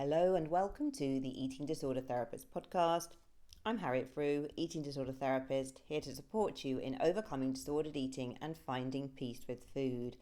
Hello and welcome to the Eating Disorder Therapist podcast. I'm Harriet Frew, eating disorder therapist, here to support you in overcoming disordered eating and finding peace with food.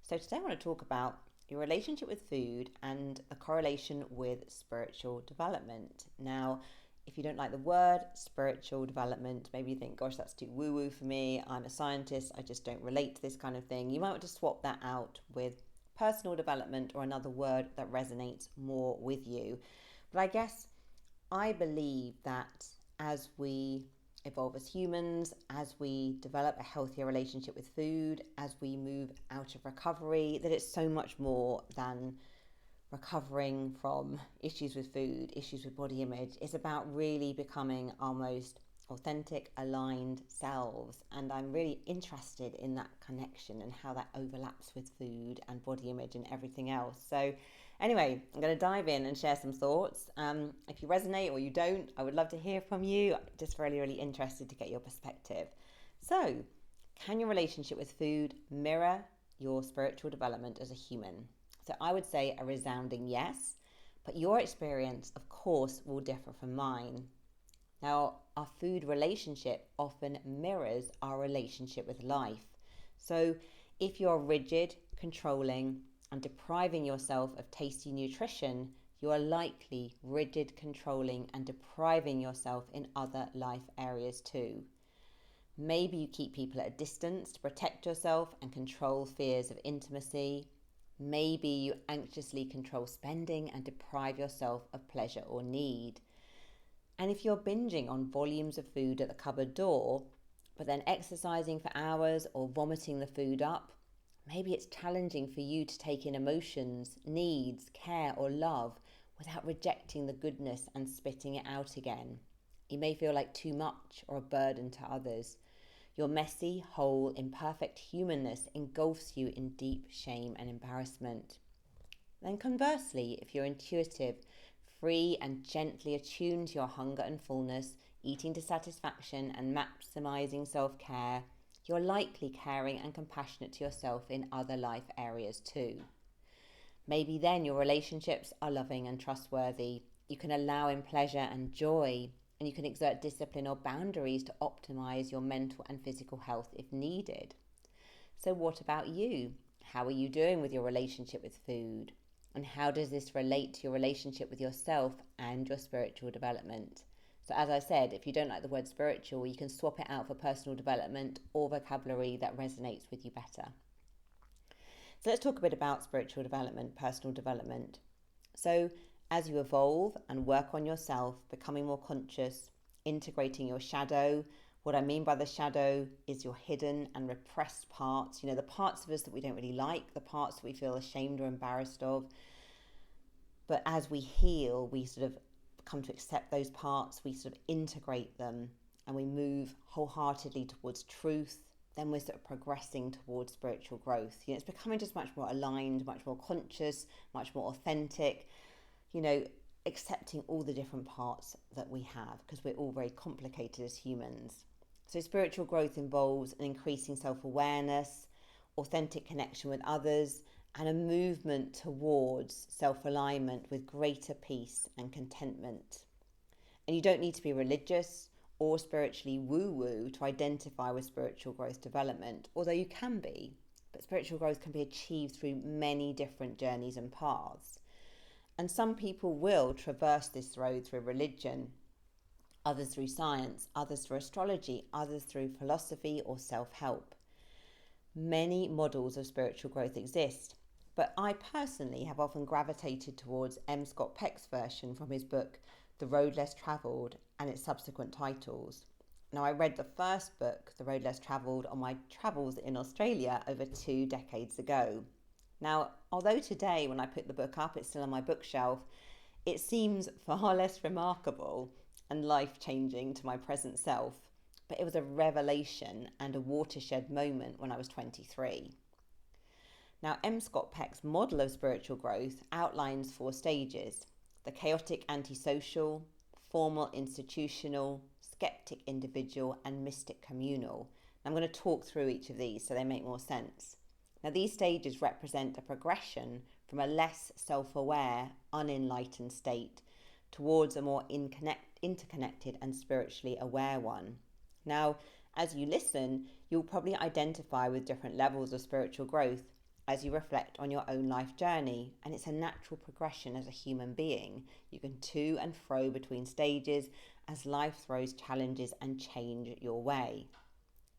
So today I want to talk about your relationship with food and a correlation with spiritual development. Now, if you don't like the word spiritual development, maybe you think, gosh, that's too woo-woo for me. I'm a scientist. I just don't relate to this kind of thing. You might want to swap that out with personal development or another word that resonates more with you. But I guess I believe that as we evolve as humans, as we develop a healthier relationship with food, as we move out of recovery, that it's so much more than recovering from issues with food, issues with body image. It's about really becoming our most authentic, aligned selves. And I'm really interested in that connection and how that overlaps with food and body image and everything else. So anyway, I'm going to dive in and share some thoughts. If you resonate or you don't, I would love to hear from you. Just really interested to get your perspective. So, can your relationship with food mirror your spiritual development as a human? So I would say a resounding yes, but your experience, of course, will differ from mine. Now, our food relationship often mirrors our relationship with life. So if you're rigid, controlling, and depriving yourself of tasty nutrition, you are likely rigid, controlling, and depriving yourself in other life areas too. Maybe you keep people at a distance to protect yourself and control fears of intimacy. Maybe you anxiously control spending and deprive yourself of pleasure or need. And if you're binging on volumes of food at the cupboard door, but then exercising for hours or vomiting the food up, maybe it's challenging for you to take in emotions, needs, care or love without rejecting the goodness and spitting it out again. You may feel like too much or a burden to others. Your messy, whole, imperfect humanness engulfs you in deep shame and embarrassment. Then conversely, if you're intuitive, free and gently attuned to your hunger and fullness, eating to satisfaction and maximizing self-care, you're likely caring and compassionate to yourself in other life areas too. Maybe then your relationships are loving and trustworthy. You can allow in pleasure and joy, and you can exert discipline or boundaries to optimize your mental and physical health if needed. So what about you? How are you doing with your relationship with food? And how does this relate to your relationship with yourself and your spiritual development? So as I said, if you don't like the word spiritual, you can swap it out for personal development or vocabulary that resonates with you better. So let's talk a bit about spiritual development, personal development. So as you evolve and work on yourself, becoming more conscious, integrating your shadow. What I mean by the shadow is your hidden and repressed parts, the parts of us that we don't really like, the parts that we feel ashamed or embarrassed of. But as we heal, we sort of come to accept those parts, we sort of integrate them, and we move wholeheartedly towards truth. Then we're sort of progressing towards spiritual growth. It's becoming just much more aligned, much more conscious, much more authentic, accepting all the different parts that we have, because we're all very complicated as humans. So spiritual growth involves an increasing self-awareness, authentic connection with others, and a movement towards self-alignment with greater peace and contentment. And you don't need to be religious or spiritually woo-woo to identify with spiritual growth development, although you can be. But spiritual growth can be achieved through many different journeys and paths. And some people will traverse this road through religion, others through science, others through astrology, others through philosophy or self-help. Many models of spiritual growth exist, but I personally have often gravitated towards M. Scott Peck's version from his book, The Road Less Travelled, and its subsequent titles. Now, I read the first book, The Road Less Travelled, on my travels in Australia over 2 decades ago. Now, although today when I put the book up, it's still on my bookshelf, it seems far less remarkable and life-changing to my present self, but it was a revelation and a watershed moment when I was 23. Now, M. Scott Peck's model of spiritual growth outlines 4 stages: the chaotic antisocial, formal institutional, skeptic individual, and mystic communal. I'm going to talk through each of these so they make more sense. Now, these stages represent a progression from a less self-aware, unenlightened state towards a more interconnected and spiritually aware one. Now, as you listen, you'll probably identify with different levels of spiritual growth as you reflect on your own life journey, and it's a natural progression as a human being. You can to and fro between stages as life throws challenges and change your way.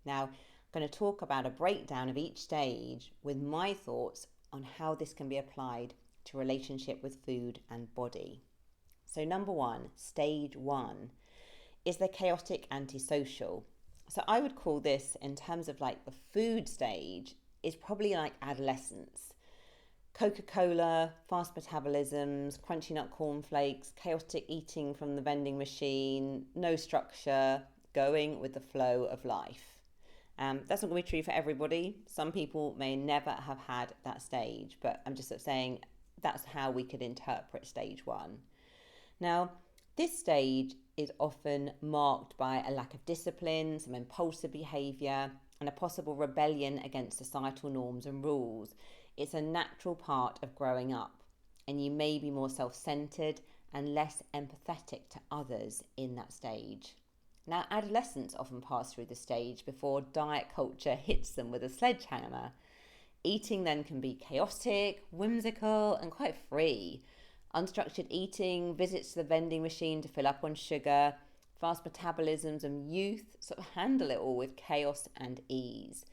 Now, I'm going to talk about a breakdown of each stage with my thoughts on how this can be applied to relationship with food and body. So number one, stage one, is the chaotic antisocial. So I would call this, in terms of like the food stage, is probably like adolescence. Coca-Cola, fast metabolisms, crunchy nut cornflakes, chaotic eating from the vending machine, no structure, going with the flow of life. That's not going to be true for everybody. Some people may never have had that stage, but I'm just saying that's how we could interpret stage one. Now, this stage is often marked by a lack of discipline, some impulsive behaviour, and a possible rebellion against societal norms and rules. It's a natural part of growing up, and you may be more self-centred and less empathetic to others in that stage. Now, adolescents often pass through this stage before diet culture hits them with a sledgehammer. Eating then can be chaotic, whimsical, and quite free. Unstructured eating, visits to the vending machine to fill up on sugar, fast metabolisms, and youth sort of handle it all with chaos and ease.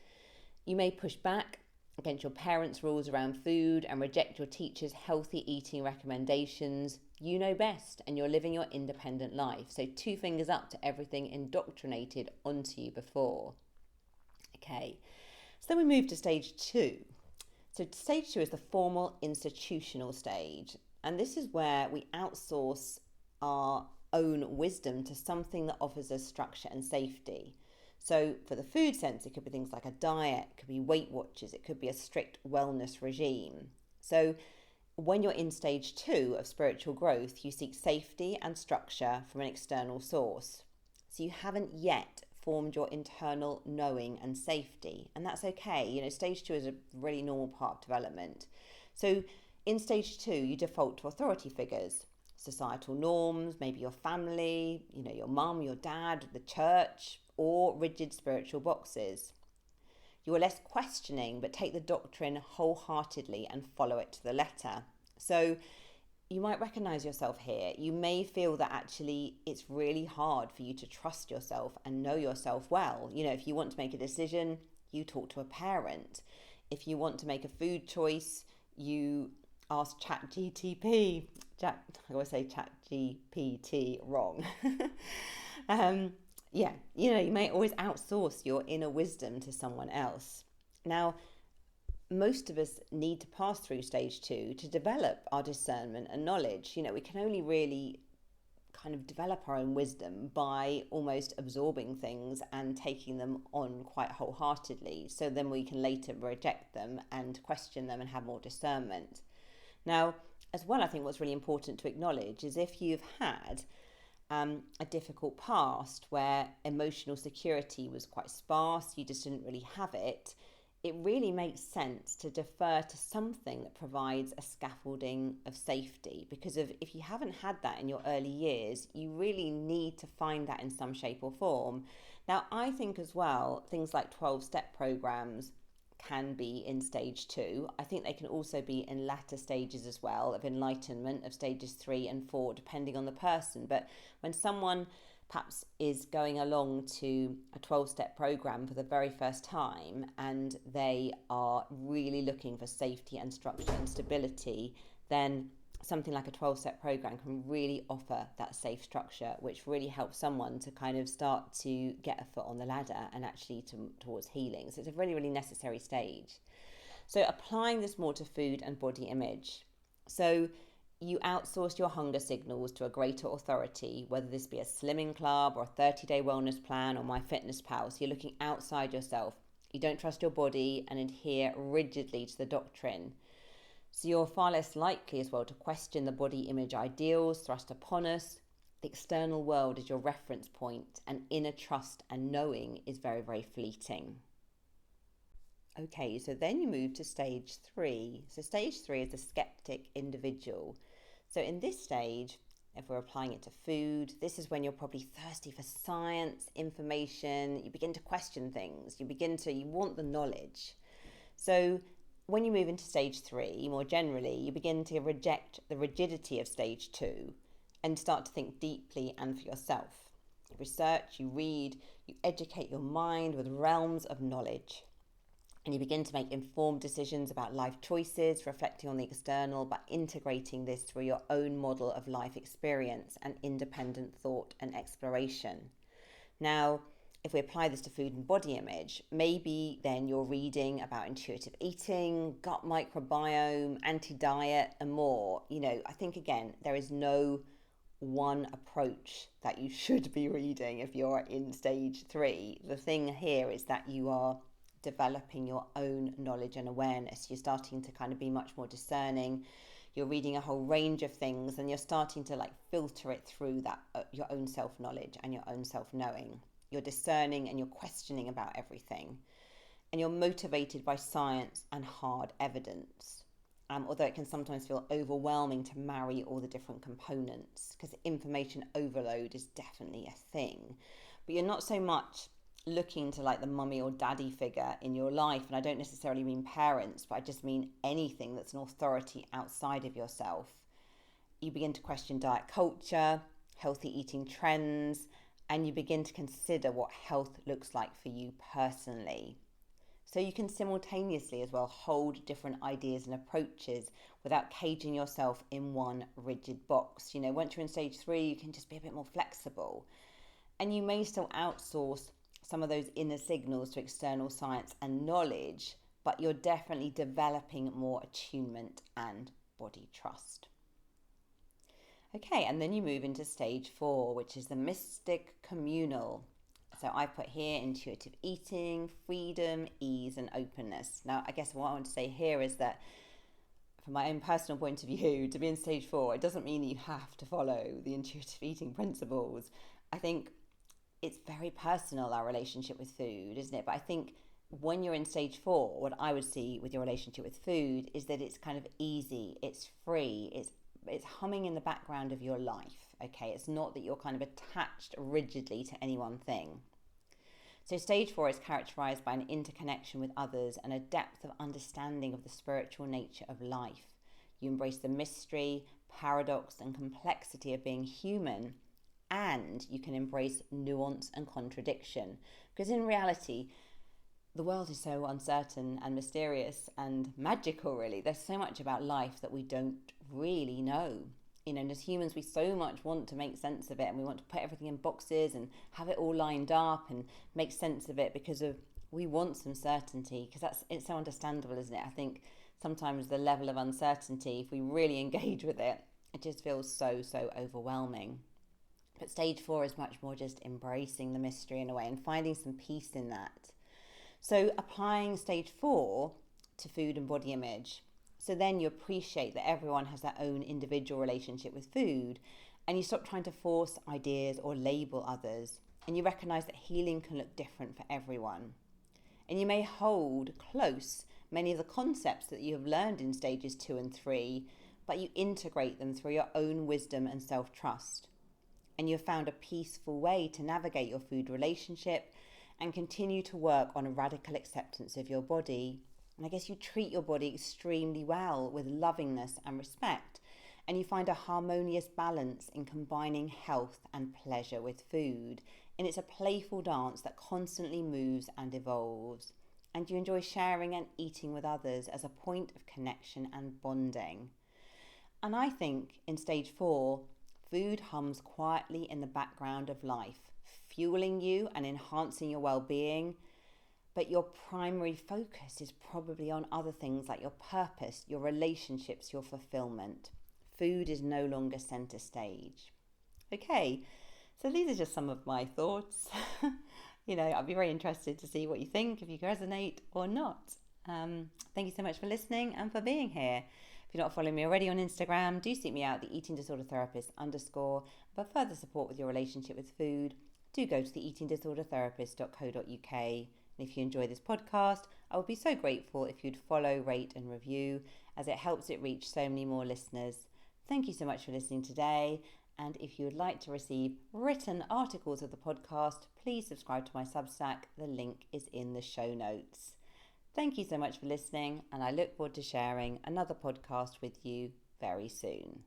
You may push back against your parents' rules around food and reject your teacher's healthy eating recommendations. You know best and you're living your independent life. So 2 fingers up to everything indoctrinated onto you before. Okay, so then we move to stage two. So stage two is the formal institutional stage. And this is where we outsource our own wisdom to something that offers us structure and safety. So for the food sense, it could be things like a diet, it could be Weight Watchers, it could be a strict wellness regime. So when you're in stage two of spiritual growth, you seek safety and structure from an external source. So you haven't yet formed your internal knowing and safety, and that's okay. Stage two is a really normal part of development. So in stage two, you default to authority figures, societal norms, maybe your family, your mum, your dad, the church, or rigid spiritual boxes. You are less questioning, but take the doctrine wholeheartedly and follow it to the letter. So you might recognize yourself here. You may feel that actually it's really hard for you to trust yourself and know yourself well. If you want to make a decision, you talk to a parent. If you want to make a food choice, you ask ChatGPT. I always say ChatGPT wrong. You may always outsource your inner wisdom to someone else. Now, most of us need to pass through stage two to develop our discernment and knowledge. We can only really kind of develop our own wisdom by almost absorbing things and taking them on quite wholeheartedly. So then we can later reject them and question them and have more discernment. Now, as well, I think what's really important to acknowledge is if you've had a difficult past where emotional security was quite sparse, you just didn't really have it, it really makes sense to defer to something that provides a scaffolding of safety, because if you haven't had that in your early years, you really need to find that in some shape or form. Now, I think as well, things like 12-step programs can be in stage two. I think they can also be in latter stages as well of enlightenment of stages 3 and 4, depending on the person. But when someone perhaps is going along to a 12-step program for the very first time and they are really looking for safety and structure and stability, then something like a 12-step program can really offer that safe structure, which really helps someone to kind of start to get a foot on the ladder and actually towards healing. So it's a really, really necessary stage. So applying this more to food and body image. So you outsource your hunger signals to a greater authority, whether this be a slimming club or a 30-day wellness plan or MyFitnessPal. So you're looking outside yourself. You don't trust your body and adhere rigidly to the doctrine. So you're far less likely as well to question the body image ideals thrust upon us. The external world is your reference point, and inner trust and knowing is very, very fleeting. Okay, so then you move to stage 3. So stage 3 is the skeptic individual. So in this stage, if we're applying it to food, this is when you're probably thirsty for science, information. You begin to question things. You want the knowledge. So when you move into stage 3, more generally, you begin to reject the rigidity of stage 2 and start to think deeply and for yourself. You research, you read, you educate your mind with realms of knowledge. And you begin to make informed decisions about life choices, reflecting on the external, but integrating this through your own model of life experience and independent thought and exploration. Now, if we apply this to food and body image, maybe then you're reading about intuitive eating, gut microbiome, anti-diet, and more. I think, again, there is no one approach that you should be reading if you're in stage 3. The thing here is that you are developing your own knowledge and awareness. You're starting to kind of be much more discerning. You're reading a whole range of things, and you're starting to filter it through that your own self-knowledge and your own self-knowing. You're discerning and you're questioning about everything, and you're motivated by science and hard evidence. Although it can sometimes feel overwhelming to marry all the different components, because information overload is definitely a thing. But you're not so much looking to the mummy or daddy figure in your life, and I don't necessarily mean parents, but I just mean anything that's an authority outside of yourself. You begin to question diet culture, healthy eating trends, and you begin to consider what health looks like for you personally. So you can simultaneously as well hold different ideas and approaches without caging yourself in one rigid box. Once you're in stage 3, you can just be a bit more flexible, and you may still outsource some of those inner signals to external science and knowledge, but you're definitely developing more attunement and body trust. Okay, and then you move into stage 4, which is the mystic communal. So I put here intuitive eating, freedom, ease, and openness. Now, I guess what I want to say here is that from my own personal point of view, to be in stage 4, it doesn't mean that you have to follow the intuitive eating principles. I think it's very personal, our relationship with food, isn't it? But I think when you're in stage 4, what I would see with your relationship with food is that it's kind of easy, it's free, it's humming in the background of your life, okay? It's not that you're kind of attached rigidly to any one thing. So stage 4 is characterized by an interconnection with others and a depth of understanding of the spiritual nature of life. You embrace the mystery, paradox, and complexity of being human, and you can embrace nuance and contradiction. Because in reality, the world is so uncertain and mysterious and magical, really. There's so much about life that we don't really know. And as humans, we so much want to make sense of it, and we want to put everything in boxes and have it all lined up and make sense of it because we want some certainty, because it's so understandable, isn't it? I think sometimes the level of uncertainty, if we really engage with it, it just feels so overwhelming. But stage 4 is much more just embracing the mystery in a way and finding some peace in that. So applying stage 4 to food and body image. So then you appreciate that everyone has their own individual relationship with food, and you stop trying to force ideas or label others. And you recognize that healing can look different for everyone. And you may hold close many of the concepts that you have learned in stages 2 and 3, but you integrate them through your own wisdom and self-trust. And you've found a peaceful way to navigate your food relationship and continue to work on a radical acceptance of your body. And I guess you treat your body extremely well with lovingness and respect. And you find a harmonious balance in combining health and pleasure with food. And it's a playful dance that constantly moves and evolves. And you enjoy sharing and eating with others as a point of connection and bonding. And I think in stage 4, food hums quietly in the background of life, fueling you and enhancing your well-being. But your primary focus is probably on other things like your purpose, your relationships, your fulfillment. Food is no longer center stage. Okay, so these are just some of my thoughts. I'd be very interested to see what you think, if you resonate or not. Thank you so much for listening and for being here. If you're not following me already on Instagram, do seek me out, the Eating Disorder Therapist _. For further support with your relationship with food, do go to the eatingdisordertherapist.co.uk. And if you enjoy this podcast, I would be so grateful if you'd follow, rate and review, as it helps it reach so many more listeners. Thank you so much for listening today. And if you would like to receive written articles of the podcast, please subscribe to my Substack. The link is in the show notes. Thank you so much for listening, and I look forward to sharing another podcast with you very soon.